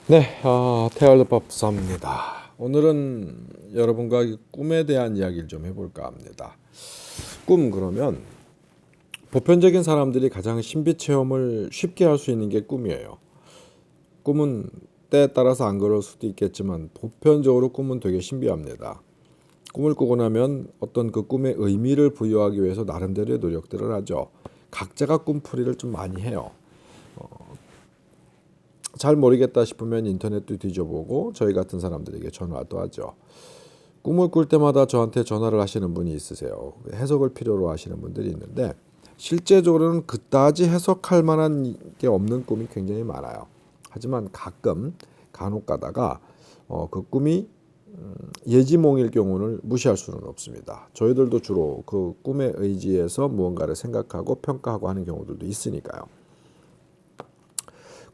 네, 테일러팝사입니다. 오늘은 여러분과 이 꿈에 대한 이야기를 좀 해볼까 합니다. 꿈 그러면 보편적인 사람들이 가장 신비 체험을 쉽게 할 수 있는 게 꿈이에요. 꿈은 때에 따라서 안 그럴 수도 있겠지만 보편적으로 꿈은 되게 신비합니다. 꿈을 꾸고 나면 어떤 그 꿈의 의미를 부여하기 위해서 나름대로의 노력들을 하죠. 각자가 꿈풀이를 좀 많이 해요. 잘 모르겠다 싶으면 인터넷도 뒤져보고 저희 같은 사람들에게 전화도 하죠. 꿈을 꿀 때마다 저한테 전화를 하시는 분이 있으세요. 해석을 필요로 하시는 분들이 있는데 실제적으로는 그다지 해석할 만한 게 없는 꿈이 굉장히 많아요. 하지만 가끔 간혹 가다가 그 꿈이 예지몽일 경우는 무시할 수는 없습니다. 저희들도 주로 그 꿈의 의지에서 무언가를 생각하고 평가하고 하는 경우들도 있으니까요.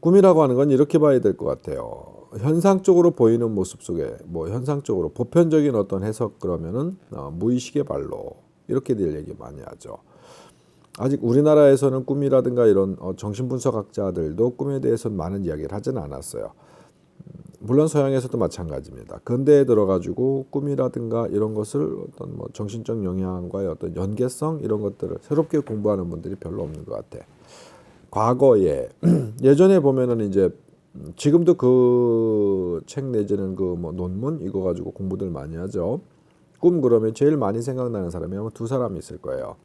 꿈이라고 하는 건 이렇게 봐야 될 것 같아요. 현상적으로 보이는 모습 속에 현상적으로 보편적인 어떤 해석 그러면은 무의식의 발로 이렇게 될 얘기 많이 하죠. 아직 우리나라에서는 꿈이라든가 이런 정신분석학자들도 꿈에 대해서는 많은 이야기를 하지는 않았어요. 물론 서양에서도 마찬가지입니다. 근대에 들어가지고 꿈이라든가 이런 것을 어떤 정신적 영향과의 어떤 연계성 이런 것들을 새롭게 공부하는 분들이 별로 없는 것 같아. 과거에 예전에 보면은 이제 지금도 그 책 내지는 그 논문 이거 가지고 공부들 많이 하죠. 꿈 그러면 제일 많이 생각나는 사람이 아마 두 사람이 있을 거예요.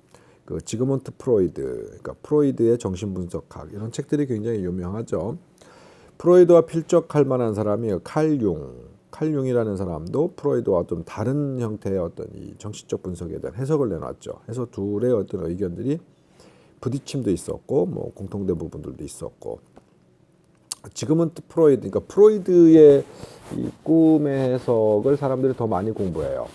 그 지그문트 프로이드, 그러니까 프로이드의 정신분석학 이런 책들이 굉장히 유명하죠. 프로이드와 필적할 만한 사람이 칼 융. 칼 융이라는 사람도 프로이드와 좀 다른 형태의 어떤 이 정신적 분석에 대한 해석을 내놨죠. 해서 둘의 어떤 의견들이 부딪힘도 있었고 공통된 부분들도 있었고 지금은 또 프로이드 그러니까 프로이드의 이 꿈의 해석을 사람들이 더 많이 공부해요.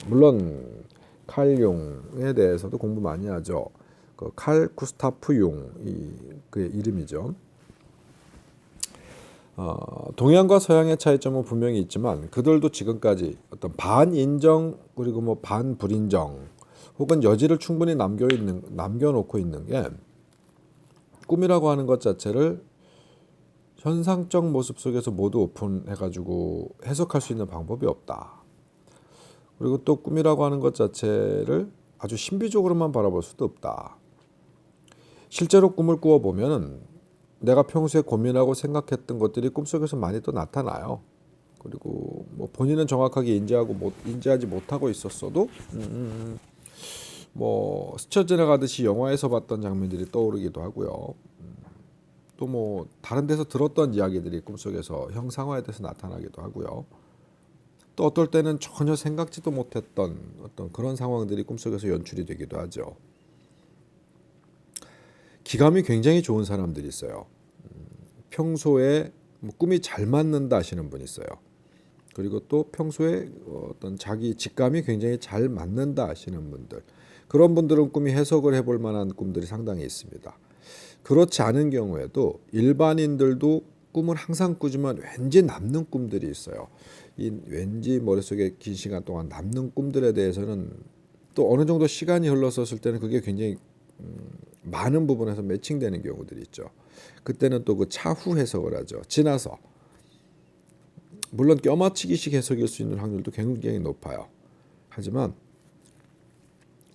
물론 칼 융에 대해서도 공부 많이 하죠. 그 칼 구스타프 융이 그의 이름이죠. 동양과 서양의 차이점은 분명히 있지만 그들도 지금까지 어떤 반인정 그리고 반불인정 혹은 여지를 충분히 남겨놓고 있는 게 꿈이라고 하는 것 자체를 현상적 모습 속에서 모두 오픈해가지고 해석할 수 있는 방법이 없다. 그리고 또 꿈이라고 하는 것 자체를 아주 신비적으로만 바라볼 수도 없다. 실제로 꿈을 꾸어보면 내가 평소에 고민하고 생각했던 것들이 꿈속에서 많이 또 나타나요. 그리고 본인은 정확하게 인지하지 못하고 있었어도 스쳐 지나가듯이 영화에서 봤던 장면들이 떠오르기도 하고요. 또 다른 데서 들었던 이야기들이 꿈속에서 형상화돼서 나타나기도 하고요. 또 어떨 때는 전혀 생각지도 못했던 어떤 그런 상황들이 꿈속에서 연출이 되기도 하죠. 기감이 굉장히 좋은 사람들이 있어요. 평소에 꿈이 잘 맞는다 하시는 분이 있어요. 그리고 또 평소에 어떤 자기 직감이 굉장히 잘 맞는다 하시는 분들. 그런 분들은 꿈이 해석을 해볼 만한 꿈들이 상당히 있습니다. 그렇지 않은 경우에도 일반인들도 꿈을 항상 꾸지만 왠지 남는 꿈들이 있어요. 이 왠지 머릿속에 긴 시간 동안 남는 꿈들에 대해서는 또 어느 정도 시간이 흘렀었을 때는 그게 굉장히 많은 부분에서 매칭되는 경우들이 있죠. 그때는 또 그 차후 해석을 하죠. 지나서. 물론 껴맞추기식 해석일 수 있는 확률도 굉장히 높아요. 하지만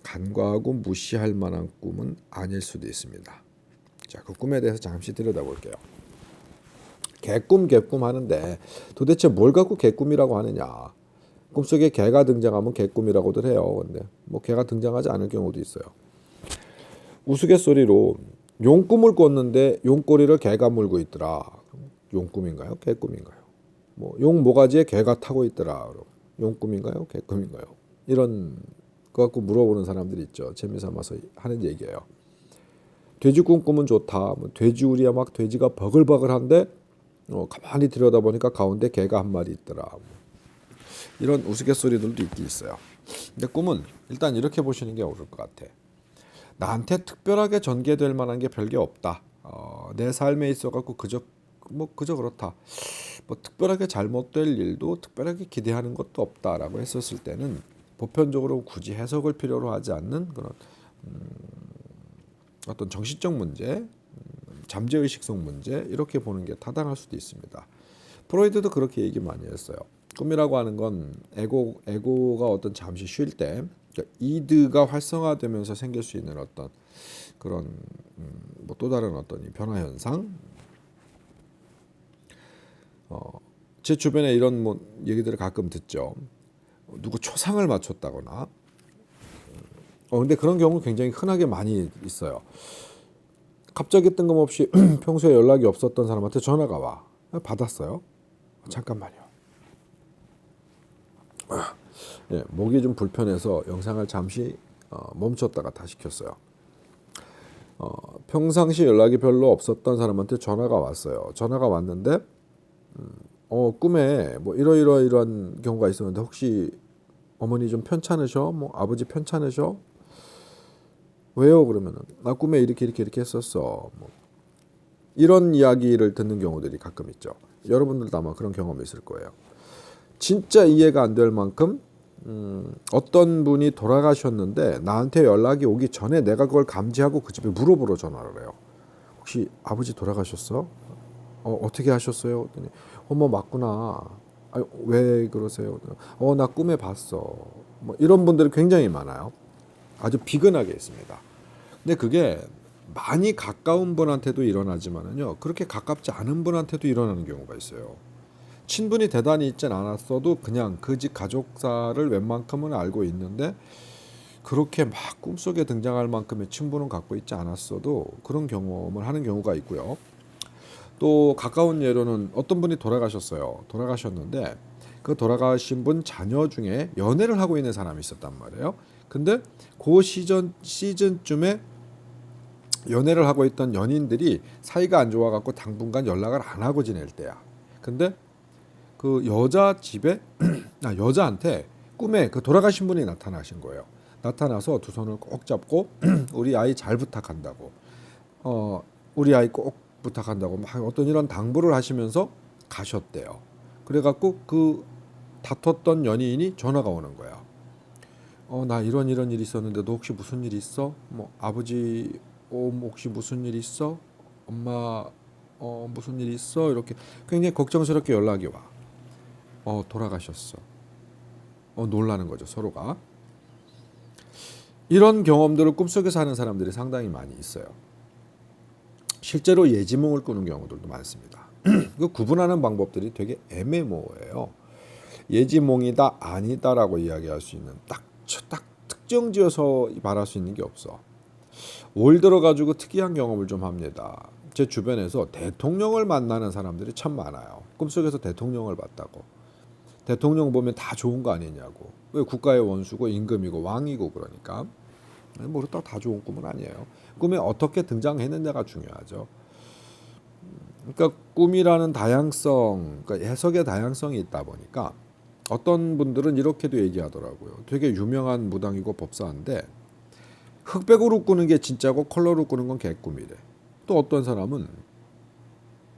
간과하고 무시할 만한 꿈은 아닐 수도 있습니다. 자, 그 꿈에 대해서 잠시 들여다볼게요. 개꿈 하는데 도대체 뭘 갖고 개꿈이라고 하느냐? 꿈속에 개가 등장하면 개꿈이라고들 해요. 근데 개가 등장하지 않을 경우도 있어요. 우스갯소리로 용꿈을 꿨는데 용꼬리를 개가 물고 있더라. 용꿈인가요? 개꿈인가요? 용 모가지에 개가 타고 있더라. 용꿈인가요? 개꿈인가요? 이런 거 갖고 물어보는 사람들이 있죠. 재미삼아서 하는 얘기예요. 돼지 꿈꾸면 좋다. 돼지우리야 막 돼지가 버글버글한데 가만히 들여다보니까 가운데 개가 한 마리 있더라. 이런 우스갯소리들도 있긴 있어요. 근데 꿈은 일단 이렇게 보시는 게 옳을 것 같아. 나한테 특별하게 전개될 만한 게 별게 없다. 내 삶에 있어갖고 그저 그렇다. 특별하게 잘못될 일도 특별하게 기대하는 것도 없다라고 했었을 때는 보편적으로 굳이 해석을 필요로 하지 않는 그런 어떤 정신적 문제 잠재의식성 문제 이렇게 보는 게 타당할 수도 있습니다. 프로이드도 그렇게 얘기 많이 했어요. 꿈이라고 하는 건 에고가 어떤 잠시 쉴 때 그러니까 이드가 활성화되면서 생길 수 있는 어떤 그런 뭐 또 다른 어떤 변화 현상. 제 주변에 이런 뭐 얘기들을 가끔 듣죠. 누구 초상을 맞췄다거나. 근데 그런 경우 굉장히 흔하게 많이 있어요. 갑자기 뜬금없이 평소에 연락이 없었던 사람한테 전화가 와. 받았어요. 잠깐만요. 예, 목이 좀 불편해서 영상을 잠시 멈췄다가 다시 켰어요. 평상시 연락이 별로 없었던 사람한테 전화가 왔어요. 전화가 왔는데 꿈에 뭐 이러이러한 경우가 있었는데 혹시 어머니 좀 편찮으셔? 뭐 아버지 편찮으셔? 왜요? 그러면은 나 꿈에 이렇게 했었어. 뭐 이런 이야기를 듣는 경우들이 가끔 있죠. 여러분들도 아마 그런 경험이 있을 거예요. 진짜 이해가 안 될 만큼 어떤 분이 돌아가셨는데 나한테 연락이 오기 전에 내가 그걸 감지하고 그 집에 물어보러 전화를 해요. 혹시 아버지 돌아가셨어? 어떻게 하셨어요? 그랬더니 뭐 맞구나. 왜 그러세요? 나 꿈에 봤어. 뭐 이런 분들이 굉장히 많아요. 아주 비근하게 있습니다. 근데 그게 많이 가까운 분한테도 일어나지만은요, 그렇게 가깝지 않은 분한테도 일어나는 경우가 있어요. 친분이 대단히 있진 않았어도 그냥 그 집 가족사를 웬만큼은 알고 있는데 그렇게 막 꿈속에 등장할 만큼의 친분은 갖고 있지 않았어도 그런 경험을 하는 경우가 있고요. 또 가까운 예로는 어떤 분이 돌아가셨어요. 돌아가셨는데 그 돌아가신 분 자녀 중에 연애를 하고 있는 사람이 있었단 말이에요. 근데 그 시즌쯤에 연애를 하고 있던 연인들이 사이가 안 좋아갖고 당분간 연락을 안 하고 지낼 때야. 근데 그 여자 집에 여자한테 꿈에 그 돌아가신 분이 나타나신 거예요. 나타나서 두 손을 꼭 잡고 우리 아이 잘 부탁한다고, 우리 아이 꼭 부탁한다고 막 어떤 이런 당부를 하시면서 가셨대요. 그래갖고 그 다퉜던 연인이 전화가 오는 거야. 나 이런 일이 있었는데 너 혹시 무슨 일 있어? 뭐 아버지 혹시 무슨 일 있어? 엄마 무슨 일 있어? 이렇게 굉장히 걱정스럽게 연락이 와. 돌아가셨어. 놀라는 거죠, 서로가. 이런 경험들을 꿈속에서 하는 사람들이 상당히 많이 있어요. 실제로 예지몽을 꾸는 경우들도 많습니다. 그 구분하는 방법들이 되게 애매모호해요. 예지몽이다 아니다라고 이야기할 수 있는 딱 특정지어서 말할 수 있는 게 없어. 올 들어가지고 특이한 경험을 좀 합니다. 제 주변에서 대통령을 만나는 사람들이 참 많아요. 꿈속에서 대통령을 봤다고. 대통령 보면 다 좋은 거 아니냐고. 왜 국가의 원수고 임금이고 왕이고 그러니까. 뭐 그렇다고 다 좋은 꿈은 아니에요. 꿈에 어떻게 등장했느냐가 중요하죠. 그러니까 꿈이라는 다양성, 그러니까 해석의 다양성이 있다 보니까 어떤 분들은 이렇게도 얘기하더라고요. 되게 유명한 무당이고 법사인데 흑백으로 꾸는 게 진짜고 컬러로 꾸는 건 개꿈이래. 또 어떤 사람은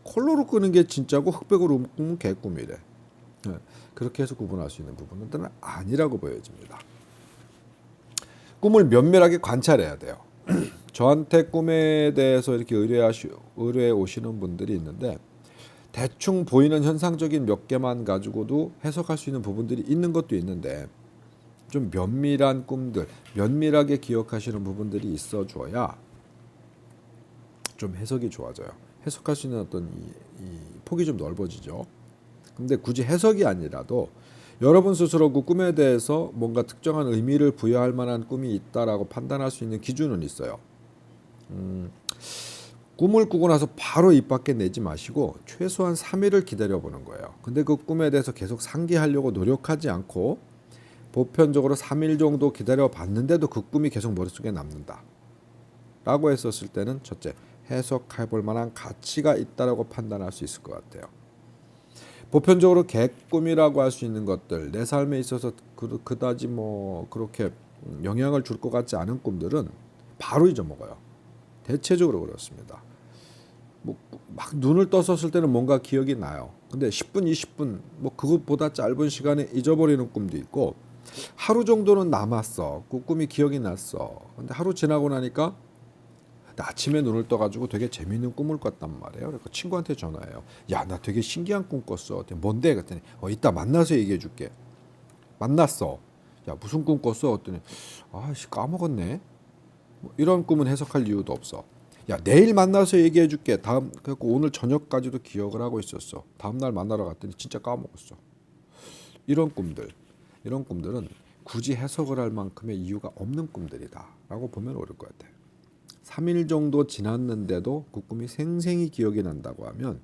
컬러로 꾸는 게 진짜고 흑백으로 꾸는 개꿈이래. 그렇게 해서 구분할 수 있는 부분은 아니라고 보여집니다. 꿈을 면밀하게 관찰해야 돼요. 저한테 꿈에 대해서 이렇게 의뢰해 오시는 분들이 있는데 대충 보이는 현상적인 몇 개만 가지고도 해석할 수 있는 부분들이 있는 것도 있는데 좀 면밀한 꿈들, 면밀하게 기억하시는 부분들이 있어줘야 좀 해석이 좋아져요. 해석할 수 있는 어떤 이 폭이 좀 넓어지죠. 근데 굳이 해석이 아니라도 여러분 스스로 그 꿈에 대해서 뭔가 특정한 의미를 부여할 만한 꿈이 있다라고 판단할 수 있는 기준은 있어요. 꿈을 꾸고 나서 바로 입 밖에 내지 마시고 최소한 3일을 기다려보는 거예요. 근데 그 꿈에 대해서 계속 상기하려고 노력하지 않고 보편적으로 3일 정도 기다려봤는데도 그 꿈이 계속 머릿속에 남는다 라고 했었을 때는 첫째, 해석해볼 만한 가치가 있다라고 판단할 수 있을 것 같아요. 보편적으로 개꿈이라고 할 수 있는 것들, 내 삶에 있어서 그다지 뭐 그렇게 영향을 줄 것 같지 않은 꿈들은 바로 잊어먹어요. 대체적으로 그렇습니다. 뭐 막 눈을 떴었을 때는 뭔가 기억이 나요. 근데 10분, 20분 뭐 그것보다 짧은 시간에 잊어버리는 꿈도 있고 하루 정도는 남았어. 그 꿈이 기억이 났어. 근데 하루 지나고 나니까 근데 아침에 눈을 떠가지고 되게 재밌는 꿈을 꿨단 말이에요. 그래서 친구한테 전화해요. 야, 나 되게 신기한 꿈 꿨어. 뭔데? 그랬더니 이따 만나서 얘기해 줄게. 만났어. 야, 무슨 꿈 꿨어? 그랬더니 아씨 까먹었네. 뭐 이런 꿈은 해석할 이유도 없어. 야, 내일 만나서 얘기해 줄게. 그래갖고 오늘 저녁까지도 기억을 하고 있었어. 다음 날 만나러 갔더니 진짜 까먹었어. 이런 꿈들, 이런 꿈들은 굳이 해석을 할 만큼의 이유가 없는 꿈들이다라고 보면 옳을 것 같아요. 3일 정도 지났는데도 그 꿈이 생생히 기억이 난다고 하면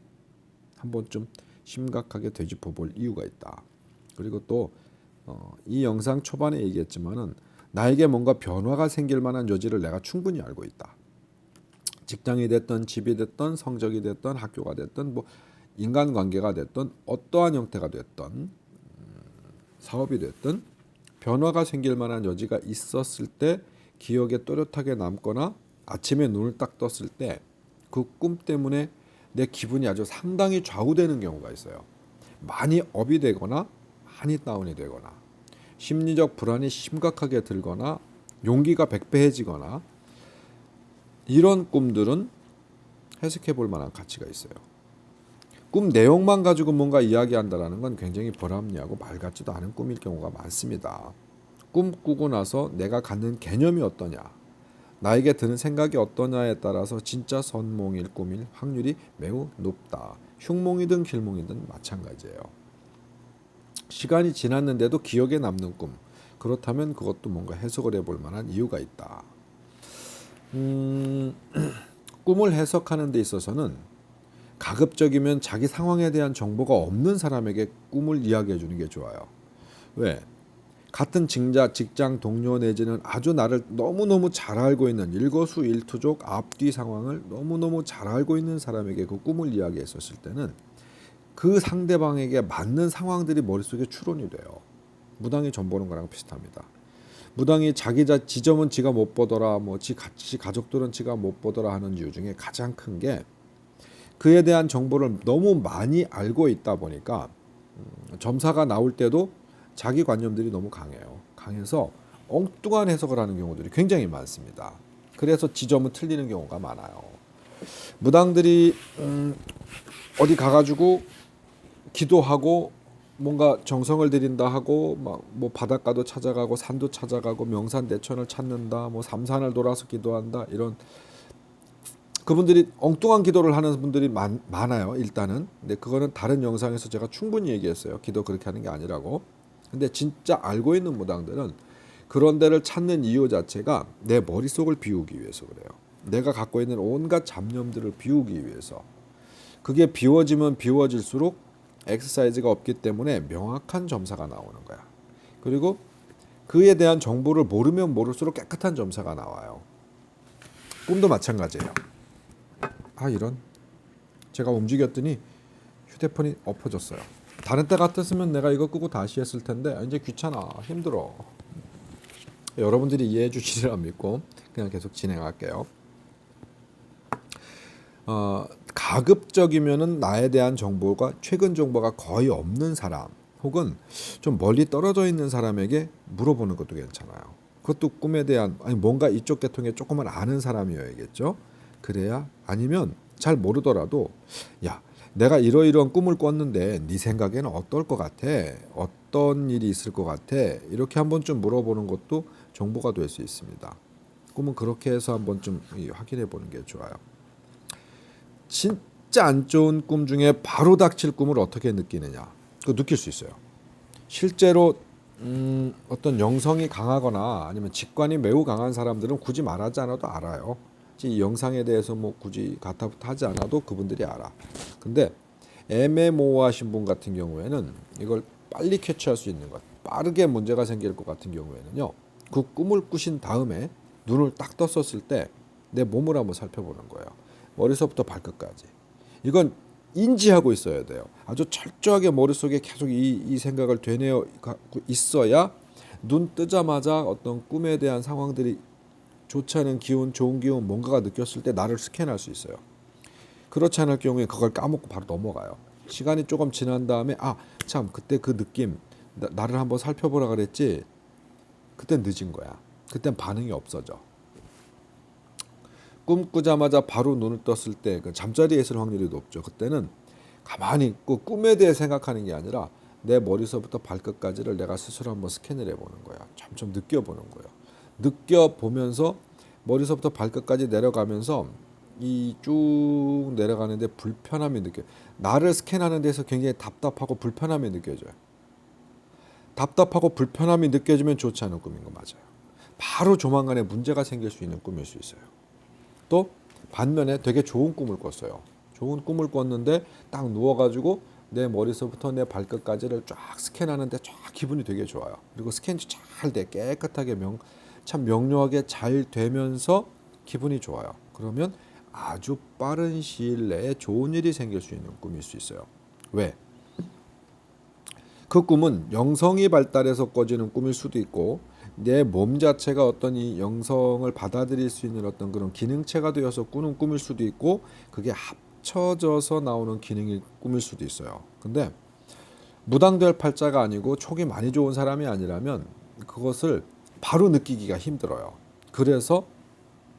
한 번쯤 심각하게 되짚어 볼 이유가 있다. 그리고 또 이 영상 초반에 얘기했지만은 나에게 뭔가 변화가 생길 만한 여지를 내가 충분히 알고 있다. 직장이 됐던 집이 됐던 성적이 됐던 학교가 됐던 뭐 인간관계가 됐던 어떠한 형태가 됐던 사업이 됐든 변화가 생길 만한 여지가 있었을 때 기억에 또렷하게 남거나 아침에 눈을 딱 떴을 때 그 꿈 때문에 내 기분이 아주 상당히 좌우되는 경우가 있어요. 많이 업이 되거나 많이 다운이 되거나 심리적 불안이 심각하게 들거나 용기가 백배해지거나 이런 꿈들은 해석해 볼 만한 가치가 있어요. 꿈 내용만 가지고 뭔가 이야기한다는 건 굉장히 불합리하고 말 같지도 않은 꿈일 경우가 많습니다. 꿈 꾸고 나서 내가 갖는 개념이 어떠냐, 나에게 드는 생각이 어떠냐에 따라서 진짜 선몽일 꿈일 확률이 매우 높다. 흉몽이든 길몽이든 마찬가지예요. 시간이 지났는데도 기억에 남는 꿈, 그렇다면 그것도 뭔가 해석을 해볼 만한 이유가 있다. 꿈을 해석하는 데 있어서는 가급적이면 자기 상황에 대한 정보가 없는 사람에게 꿈을 이야기해 주는 게 좋아요. 왜? 같은 직장 동료 내지는 아주 나를 너무너무 잘 알고 있는 일거수일투족 앞뒤 상황을 너무너무 잘 알고 있는 사람에게 그 꿈을 이야기했었을 때는 그 상대방에게 맞는 상황들이 머릿속에 추론이 돼요. 무당이 점 보는 거랑 비슷합니다. 무당이 자기 지점은 지가 못 보더라, 뭐 지 가족들은 지가 못 보더라 하는 이유 중에 가장 큰 게 그에 대한 정보를 너무 많이 알고 있다 보니까 점사가 나올 때도 자기 관념들이 너무 강해요. 강해서 엉뚱한 해석을 하는 경우들이 굉장히 많습니다. 그래서 지점은 틀리는 경우가 많아요. 무당들이 어디 가가지고 기도하고 뭔가 정성을 들인다 하고 막 뭐 바닷가도 찾아가고 산도 찾아가고 명산대천을 찾는다, 뭐 삼산을 돌아서 기도한다, 이런 그분들이 엉뚱한 기도를 하는 분들이 많아요. 일단은. 근데 그거는 다른 영상에서 제가 충분히 얘기했어요. 기도 그렇게 하는 게 아니라고. 근데 진짜 알고 있는 무당들은 그런 데를 찾는 이유 자체가 내 머릿속을 비우기 위해서 그래요. 내가 갖고 있는 온갖 잡념들을 비우기 위해서. 그게 비워지면 비워질수록 엑서사이즈가 없기 때문에 명확한 점사가 나오는 거야. 그리고 그에 대한 정보를 모르면 모를수록 깨끗한 점사가 나와요. 꿈도 마찬가지예요. 이런, 제가 움직였더니 휴대폰이 엎어졌어요. 다른 때 같았으면 내가 이거 끄고 다시 했을 텐데 이제 귀찮아, 힘들어. 여러분들이 이해해 주시리라 믿고 그냥 계속 진행할게요. 가급적이면은 나에 대한 정보가 최근 정보가 거의 없는 사람 혹은 좀 멀리 떨어져 있는 사람에게 물어보는 것도 괜찮아요. 그것도 꿈에 대한 뭔가 이쪽 계통에 조금은 아는 사람이어야겠죠. 그래야, 아니면 잘 모르더라도 야, 내가 이러이러한 꿈을 꿨는데 네 생각에는 어떨 것 같아? 어떤 일이 있을 것 같아? 이렇게 한번 좀 물어보는 것도 정보가 될 수 있습니다. 꿈은 그렇게 해서 한번 좀 확인해 보는 게 좋아요. 진짜 안 좋은 꿈 중에 바로 닥칠 꿈을 어떻게 느끼느냐? 그거 느낄 수 있어요. 실제로 어떤 영성이 강하거나 아니면 직관이 매우 강한 사람들은 굳이 말하지 않아도 알아요. 이 영상에 대해서 뭐 굳이 가타부타 하지 않아도 그분들이 알아. 근데 애매모호하신 분 같은 경우에는 이걸 빨리 캐치할 수 있는 것, 빠르게 문제가 생길 것 같은 경우에는요, 그 꿈을 꾸신 다음에 눈을 딱 떴었을 때 내 몸을 한번 살펴보는 거예요. 머리서부터 발끝까지. 이건 인지하고 있어야 돼요. 아주 철저하게 머릿속에 계속 이 생각을 되뇌어 있어야 눈 뜨자마자 어떤 꿈에 대한 상황들이 좋지 않은 기운, 좋은 기운 뭔가가 느꼈을 때 나를 스캔할 수 있어요. 그렇지 않을 경우에 그걸 까먹고 바로 넘어가요. 시간이 조금 지난 다음에 참 그때 그 느낌 나를 한번 살펴보라 그랬지. 그땐 늦은 거야. 그땐 반응이 없어져. 꿈 꾸자마자 바로 눈을 떴을 때 그 잠자리에 있을 확률이 높죠. 그때는 가만히 있고 꿈에 대해 생각하는 게 아니라 내 머리서부터 발끝까지를 내가 스스로 한번 스캔을 해보는 거야. 점점 느껴보는 거예요. 느껴보면서 머리서부터 발끝까지 내려가면서 이 쭉 내려가는데 불편함이 느껴요. 나를 스캔하는 데서 굉장히 답답하고 불편함이 느껴져요. 답답하고 불편함이 느껴지면 좋지 않은 꿈인 거 맞아요. 바로 조만간에 문제가 생길 수 있는 꿈일 수 있어요. 또 반면에 되게 좋은 꿈을 꿨어요. 좋은 꿈을 꿨는데 딱 누워가지고 내 머리서부터 내 발끝까지를 쫙 스캔하는데 쫙 기분이 되게 좋아요. 그리고 스캔이 잘 돼 깨끗하게 참 명료하게 잘 되면서 기분이 좋아요. 그러면 아주 빠른 시일 내에 좋은 일이 생길 수 있는 꿈일 수 있어요. 왜? 그 꿈은 영성이 발달해서 꿔지는 꿈일 수도 있고 내 몸 자체가 어떤 이 영성을 받아들일 수 있는 어떤 그런 기능체가 되어서 꾸는 꿈일 수도 있고 그게 합쳐져서 나오는 기능일 꿈일 수도 있어요. 근데 무당될 팔자가 아니고 촉이 많이 좋은 사람이 아니라면 그것을 바로 느끼기가 힘들어요. 그래서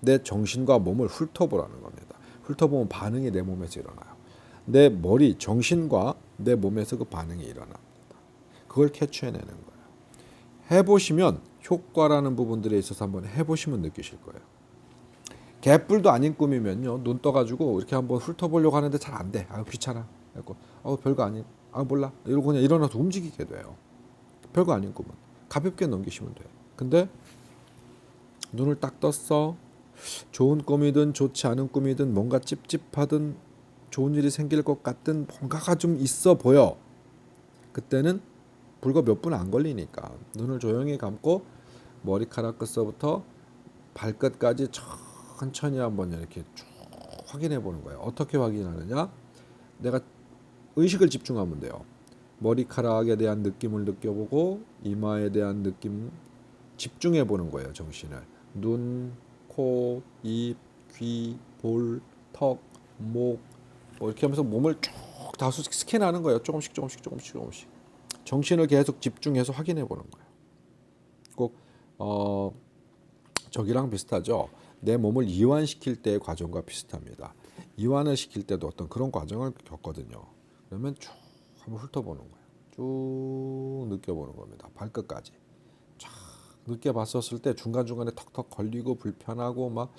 내 정신과 몸을 훑어보라는 겁니다. 훑어보면 반응이 내 몸에서 일어나요. 내 머리, 정신과 내 몸에서 그 반응이 일어납니다. 그걸 캐치해내는 거예요. 해보시면 효과라는 부분들에 있어서 한번 해보시면 느끼실 거예요. 개뿔도 아닌 꿈이면요, 눈 떠가지고 이렇게 한번 훑어보려고 하는데 잘 안 돼. 아 귀찮아. 별거 아닌. 몰라. 이러고 그냥 일어나서 움직이게 돼요. 별거 아닌 꿈은 가볍게 넘기시면 돼요. 근데 눈을 딱 떴어. 좋은 꿈이든 좋지 않은 꿈이든 뭔가 찝찝하든 좋은 일이 생길 것 같든 뭔가가 좀 있어 보여. 그때는 불과 몇 분 안 걸리니까 눈을 조용히 감고 머리카락 끝서부터 발끝까지 천천히 한번 이렇게 쭉 확인해 보는 거예요. 어떻게 확인하느냐? 내가 의식을 집중하면 돼요. 머리카락에 대한 느낌을 느껴보고 이마에 대한 느낌 집중해 보는 거예요. 정신을. 눈, 코, 입, 귀, 볼, 턱, 목 이렇게 하면서 몸을 쭉 다수 스캔하는 거예요. 조금씩. 정신을 계속 집중해서 확인해 보는 거예요. 꼭 저기랑 비슷하죠. 내 몸을 이완시킬 때의 과정과 비슷합니다. 이완을 시킬 때도 어떤 그런 과정을 겪거든요. 그러면 쭉 한번 훑어보는 거예요. 쭉 느껴보는 겁니다. 발끝까지. 쫙 느껴봤었을 때 중간중간에 턱턱 걸리고 불편하고 막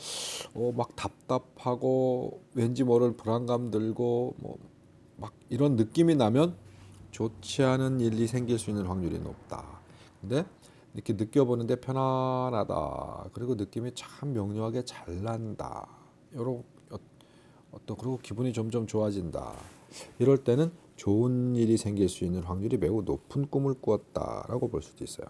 답답하고 왠지 모를 불안감 들고 막 이런 느낌이 나면 좋지 않은 일이 생길 수 있는 확률이 높다. 근데 이렇게 느껴보는데 편안하다. 그리고 느낌이 참 명료하게 잘 난다. 요런 그리고 기분이 점점 좋아진다. 이럴 때는 좋은 일이 생길 수 있는 확률이 매우 높은 꿈을 꾸었다라고 볼 수도 있어요.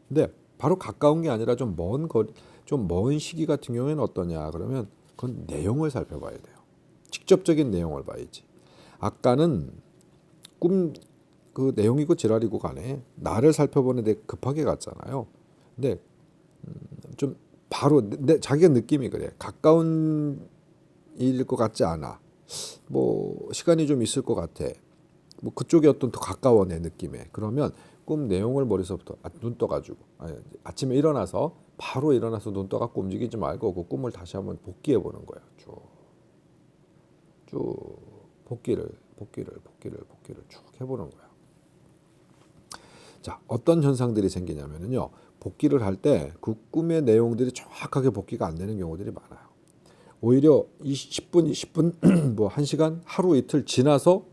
근데 바로 가까운 게 아니라 좀 먼 거리, 좀 먼 시기 같은 경우에는 어떠냐? 그러면 그건 내용을 살펴봐야 돼요. 직접적인 내용을 봐야지. 아까는 꿈 그 내용이고 지랄이고 간에 나를 살펴보는데 급하게 갔잖아요. 근데 좀 바로 자기가 느낌이 그래. 가까운 일일 것 같지 않아. 시간이 좀 있을 것 같아. 그쪽이 어떤 더 가까워 내 느낌에. 그러면 꿈 내용을 머리서부터 눈 떠가지고 아침에 일어나서 바로 일어나서 눈 떠갖고 움직이지 말고 그 꿈을 다시 한번 복기해 보는 거예요. 쭉 복기를 쭉 해보는 거예요. 자, 어떤 현상들이 생기냐면요. 복기를 할 때 그 꿈의 내용들이 정확하게 복기가 안 되는 경우들이 많아요. 오히려 10분, 20분, 1시간, 하루 이틀 지나서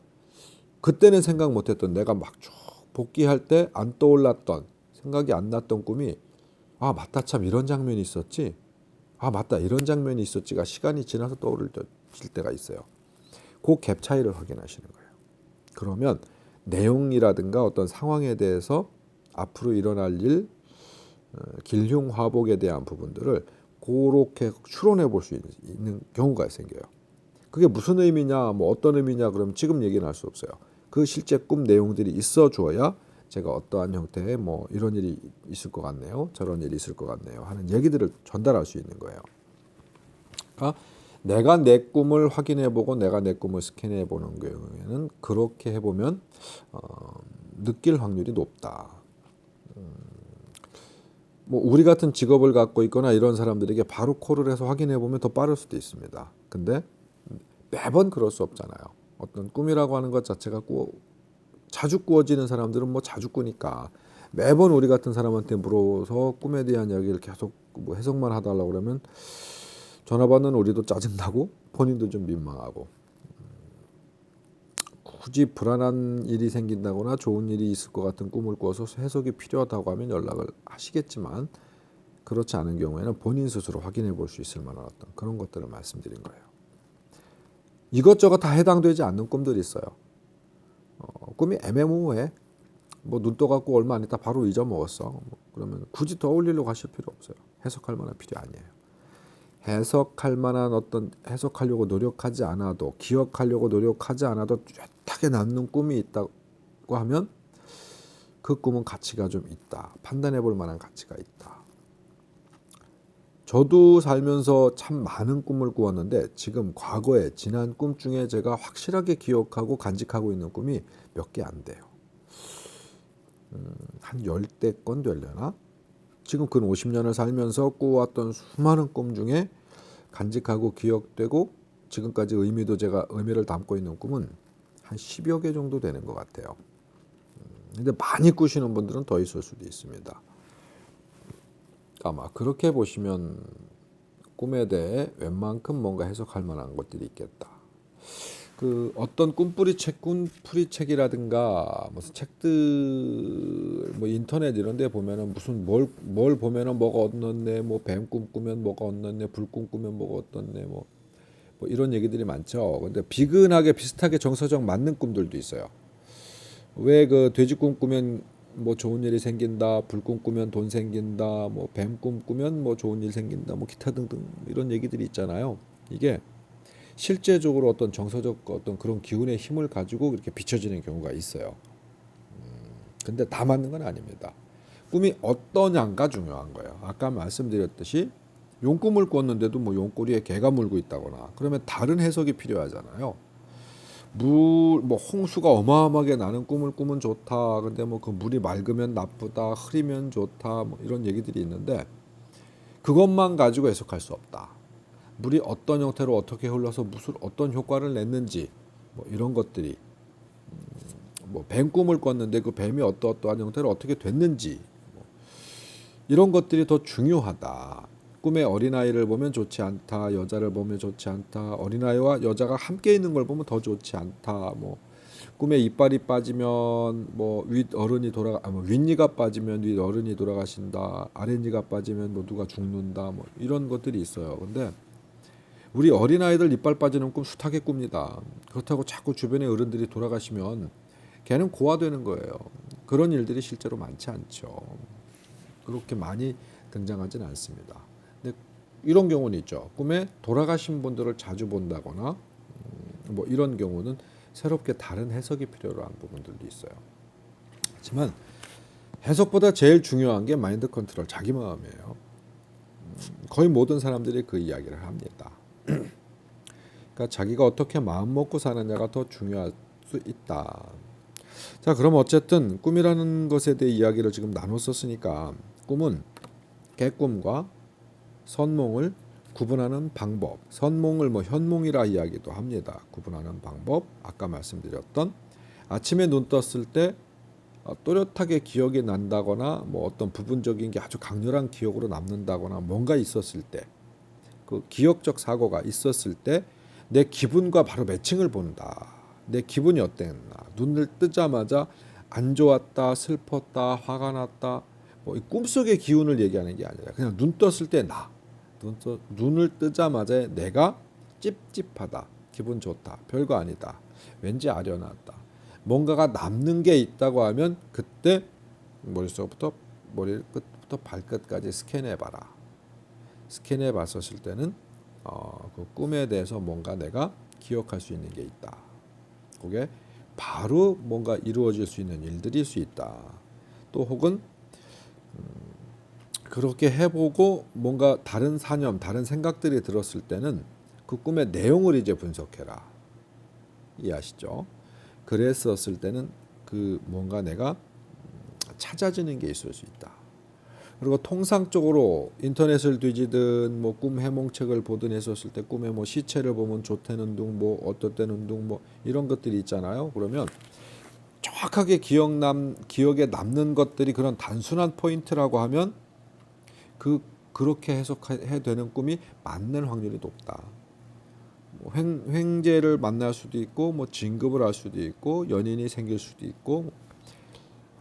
그때는 생각 못했던 내가 막 쭉 복기할 때 안 떠올랐던 생각이 안 났던 꿈이 맞다 참 이런 장면이 있었지. 맞다 이런 장면이 있었지가 시간이 지나서 떠오를 때가 있어요. 그 갭 차이를 확인하시는 거예요. 그러면 내용이라든가 어떤 상황에 대해서 앞으로 일어날 일, 길흉화복에 대한 부분들을 그렇게 추론해 볼 수 있는 경우가 생겨요. 그게 무슨 의미냐, 어떤 의미냐, 그럼 지금 얘기는 할 수 없어요. 그 실제 꿈 내용들이 있어 줘야 제가 어떠한 형태의 이런 일이 있을 것 같네요, 저런 일이 있을 것 같네요 하는 얘기들을 전달할 수 있는 거예요. 그러니까 내가 내 꿈을 확인해보고 내가 내 꿈을 스캔해보는 경우에는 그렇게 해보면 느낄 확률이 높다. 뭐 우리 같은 직업을 갖고 있거나 이런 사람들에게 바로 콜을 해서 확인해 보면 더 빠를 수도 있습니다. 근데 매번 그럴 수 없잖아요. 어떤 꿈이라고 하는 것 자체가 자주 꾸어지는 사람들은 뭐 자주 꾸니까 매번 우리 같은 사람한테 물어서 꿈에 대한 이야기를 계속 뭐 해석만 해달라고 그러면 전화 받는 우리도 짜증나고 본인도 좀 민망하고, 굳이 불안한 일이 생긴다거나 좋은 일이 있을 것 같은 꿈을 꿔서 해석이 필요하다고 하면 연락을 하시겠지만, 그렇지 않은 경우에는 본인 스스로 확인해 볼 수 있을 만한 어떤 그런 것들을 말씀드린 거예요. 이것저것 다 해당되지 않는 꿈들이 있어요. 꿈이 애매모호해. 뭐 눈 떠갖고 얼마 안 있다 바로 잊어먹었어. 그러면 굳이 더 올리려고 하실 필요 없어요. 해석할 만한 필요 아니에요. 해석할 만한 어떤 해석하려고 노력하지 않아도, 기억하려고 노력하지 않아도 뚜렷하게 남는 꿈이 있다고 하면 그 꿈은 가치가 좀 있다. 판단해 볼 만한 가치가 있다. 저도 살면서 참 많은 꿈을 꾸었는데 지금 과거에 지난 꿈 중에 제가 확실하게 기억하고 간직하고 있는 꿈이 몇 개 안 돼요. 한 10대건 되려나? 지금 근 50년을 살면서 꾸었던 수많은 꿈 중에 간직하고 기억되고 지금까지 의미를 담고 있는 꿈은 한 10여 개 정도 되는 것 같아요. 근데 많이 꾸시는 분들은 더 있을 수도 있습니다. 아마 그렇게 보시면 꿈에 대해 웬만큼 뭔가 해석할 만한 것들이 있겠다. 그 어떤 꿈풀이책이라든가 무슨 책들, 뭐 인터넷 이런 데 보면은 무슨 뭘 보면은 뭐가 얻었네, 뭐 뱀 꿈꾸면 뭐가 얻었네, 불 꿈꾸면 뭐가 얻었네, 뭐 이런 얘기들이 많죠. 근데 비근하게 비슷하게 정서적 맞는 꿈들도 있어요. 왜 그 돼지 꿈꾸면 뭐 좋은 일이 생긴다, 불 꿈꾸면 돈 생긴다, 뭐 뱀 꿈꾸면 뭐 좋은 일 생긴다, 뭐 기타 등등 이런 얘기들이 있잖아요. 이게 실제적으로 어떤 정서적 어떤 그런 기운의 힘을 가지고 이렇게 비춰지는 경우가 있어요. 근데 다 맞는 건 아닙니다. 꿈이 어떠냐가 중요한 거예요. 아까 말씀드렸듯이 용꿈을 꿨는데도 뭐 용꼬리에 개가 물고 있다거나 그러면 다른 해석이 필요하잖아요. 뭐 홍수가 어마어마하게 나는 꿈을 꾸면 좋다. 근데 뭐 그 물이 맑으면 나쁘다, 흐리면 좋다, 뭐 이런 얘기들이 있는데 그것만 가지고 해석할 수 없다. 물이 어떤 형태로 어떻게 흘러서 무슨 어떤 효과를 냈는지 뭐 이런 것들이, 뭐 뱀 꿈을 꿨는데 그 뱀이 어떠한 형태로 어떻게 됐는지, 뭐 이런 것들이 더 중요하다. 꿈에 어린아이를 보면 좋지 않다. 여자를 보면 좋지 않다. 어린아이와 여자가 함께 있는 걸 보면 더 좋지 않다. 뭐 꿈에 이빨이 빠지면 뭐 윗니가 빠지면 윗어른이 돌아가신다. 아랫니가 빠지면 뭐 누가 죽는다. 뭐 이런 것들이 있어요. 근데 우리 어린아이들 이빨 빠지는 꿈 숱하게 꿉니다. 그렇다고 자꾸 주변에 어른들이 돌아가시면 걔는 고아되는 거예요. 그런 일들이 실제로 많지 않죠. 그렇게 많이 등장하지는 않습니다. 근데 이런 경우는 있죠. 꿈에 돌아가신 분들을 자주 본다거나 뭐 이런 경우는 새롭게 다른 해석이 필요로 한 부분들도 있어요. 하지만 해석보다 제일 중요한 게 마인드 컨트롤, 자기 마음이에요. 거의 모든 사람들이 그 이야기를 합니다. 그러니까 자기가 어떻게 마음 먹고 사느냐가 더 중요할 수 있다. 자, 그럼 어쨌든 꿈이라는 것에 대해 이야기를 지금 나눴었으니까 꿈은 깨꿈과 선몽을 구분하는 방법, 선몽을 뭐 현몽이라 이야기도 합니다. 구분하는 방법, 아까 말씀드렸던 아침에 눈 떴을 때 또렷하게 기억이 난다거나 뭐 어떤 부분적인 게 아주 강렬한 기억으로 남는다거나 뭔가 있었을 때, 그 기억적 사고가 있었을 때 내 기분과 바로 매칭을 본다. 내 기분이 어땠나. 눈을 뜨자마자 안 좋았다, 슬펐다, 화가 났다. 뭐 이 꿈속의 기운을 얘기하는 게 아니라 그냥 눈 떴을 때 눈을 뜨자마자 내가 찝찝하다, 기분 좋다, 별거 아니다, 왠지 아련하다, 뭔가가 남는 게 있다고 하면 그때 머리 끝부터 발끝까지 스캔해봐라. 스캔해 봤었을 때는 그 꿈에 대해서 뭔가 내가 기억할 수 있는 게 있다. 그게 바로 뭔가 이루어질 수 있는 일들일 수 있다. 또 혹은 그렇게 해보고 뭔가 다른 사념, 다른 생각들이 들었을 때는 그 꿈의 내용을 이제 분석해라. 이해하시죠? 그랬었을 때는 그 뭔가 내가 찾아지는 게 있을 수 있다. 그리고 통상적으로 인터넷을 뒤지든 뭐 꿈 해몽책을 보든 했었을 때 꿈에 뭐 시체를 보면 좋다는 둥, 뭐 어떻다는 둥, 뭐 이런 것들이 있잖아요. 그러면 정확하게 기억에 남는 것들이 그런 단순한 포인트라고 하면 그렇게 해석해 되는 꿈이 맞는 확률이 높다. 뭐 횡재를 만날 수도 있고, 뭐 진급을 할 수도 있고, 연인이 생길 수도 있고,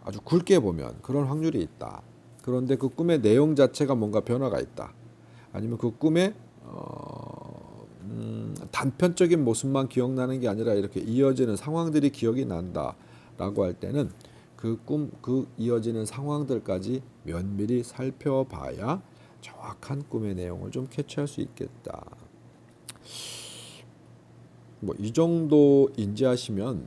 아주 굵게 보면 그런 확률이 있다. 그런데 그 꿈의 내용 자체가 뭔가 변화가 있다. 아니면 그 꿈에 단편적인 모습만 기억나는 게 아니라 이렇게 이어지는 상황들이 기억이 난다라고 할 때는 그 이어지는 상황들까지 면밀히 살펴봐야 정확한 꿈의 내용을 좀 캐치할 수 있겠다. 뭐 이 정도 인지하시면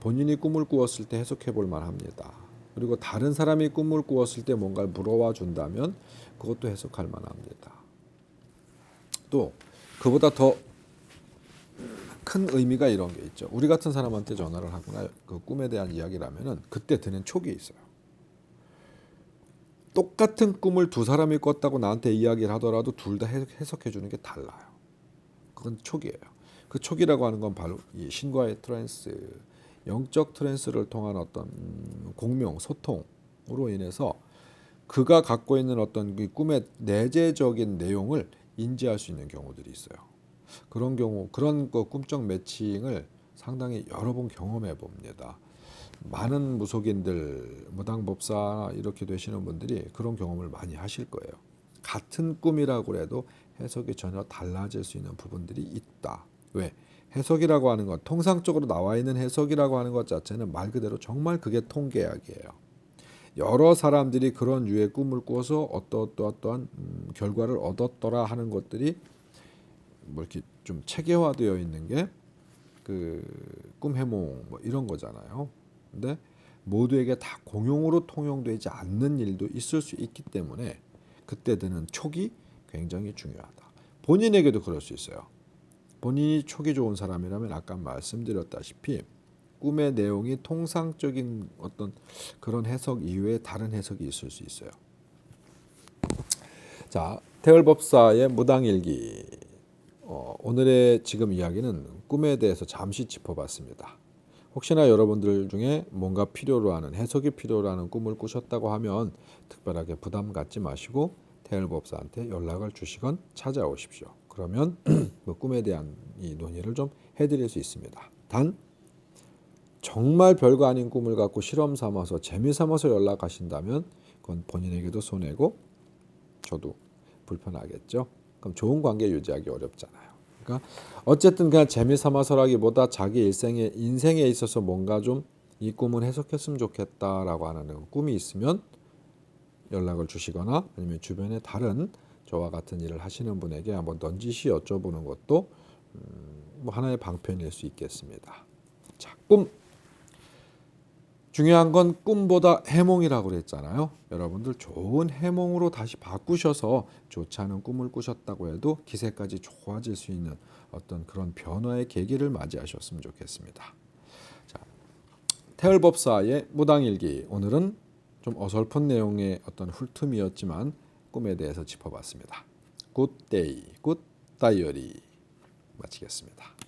본인이 꿈을 꾸었을 때 해석해 볼 만합니다. 그리고 다른 사람이 꿈을 꾸었을 때 뭔가를 물어와 준다면 그것도 해석할 만합니다. 또 그보다 더 큰 의미가 이런 게 있죠. 우리 같은 사람한테 전화를 하거나 그 꿈에 대한 이야기를 하면은 그때 드는 촉이 있어요. 똑같은 꿈을 두 사람이 꿨다고 나한테 이야기를 하더라도 둘 다 해석해 주는 게 달라요. 그건 촉이에요. 그 촉이라고 하는 건 바로 이 신과의 트랜스, 영적 트랜스를 통한 어떤 공명, 소통으로 인해서 그가 갖고 있는 어떤 그 꿈의 내재적인 내용을 인지할 수 있는 경우들이 있어요. 그런 경우, 그런 그 꿈적 매칭을 상당히 여러 번 경험해 봅니다. 많은 무속인들, 무당법사 이렇게 되시는 분들이 그런 경험을 많이 하실 거예요. 같은 꿈이라고 해도 해석이 전혀 달라질 수 있는 부분들이 있다. 왜? 해석이라고 하는 것, 통상적으로 나와 있는 해석이라고 하는 것 자체는 말 그대로 정말 그게 통계학이에요. 여러 사람들이 그런 유의 꿈을 꾸어서 어떠한 결과를 얻었더라 하는 것들이 뭐 이렇게 좀 체계화되어 있는 게 그 꿈 해몽 뭐 이런 거잖아요. 근데 모두에게 다 공용으로 통용되지 않는 일도 있을 수 있기 때문에 그때 드는 촉이 굉장히 중요하다. 본인에게도 그럴 수 있어요. 본인이 촉이 좋은 사람이라면 아까 말씀드렸다시피 꿈의 내용이 통상적인 어떤 그런 해석 이외에 다른 해석이 있을 수 있어요. 자, 태을법사의 무당일기. 오늘의 지금 이야기는 꿈에 대해서 잠시 짚어봤습니다. 혹시나 여러분들 중에 뭔가 필요로 하는 해석이 필요로 하는 꿈을 꾸셨다고 하면 특별하게 부담 갖지 마시고 태을법사한테 연락을 주시건 찾아오십시오. 그러면 그 꿈에 대한 이 논의를 좀 해드릴 수 있습니다. 단 정말 별거 아닌 꿈을 갖고 실험 삼아서 재미 삼아서 연락하신다면 그건 본인에게도 손해고 저도 불편하겠죠. 그럼 좋은 관계 유지하기 어렵잖아요. 그러니까 어쨌든 그냥 재미 삼아서라기보다 자기 인생에 있어서 뭔가 좀 이 꿈을 해석했으면 좋겠다라고 하는 꿈이 있으면 연락을 주시거나 아니면 주변에 다른 저와 같은 일을 하시는 분에게 한번 넌지시 여쭤보는 것도 뭐 하나의 방편일 수 있겠습니다. 자, 꿈. 중요한 건 꿈보다 해몽이라고 그랬잖아요. 여러분들 좋은 해몽으로 다시 바꾸셔서 좋지 않은 꿈을 꾸셨다고 해도 기세까지 좋아질 수 있는 어떤 그런 변화의 계기를 맞이하셨으면 좋겠습니다. 자, 태을법사의 무당일기. 오늘은 좀 어설픈 내용의 어떤 훑음이었지만 꿈에 대해서 짚어봤습니다. 굿데이, 굿 다이어리 마치겠습니다.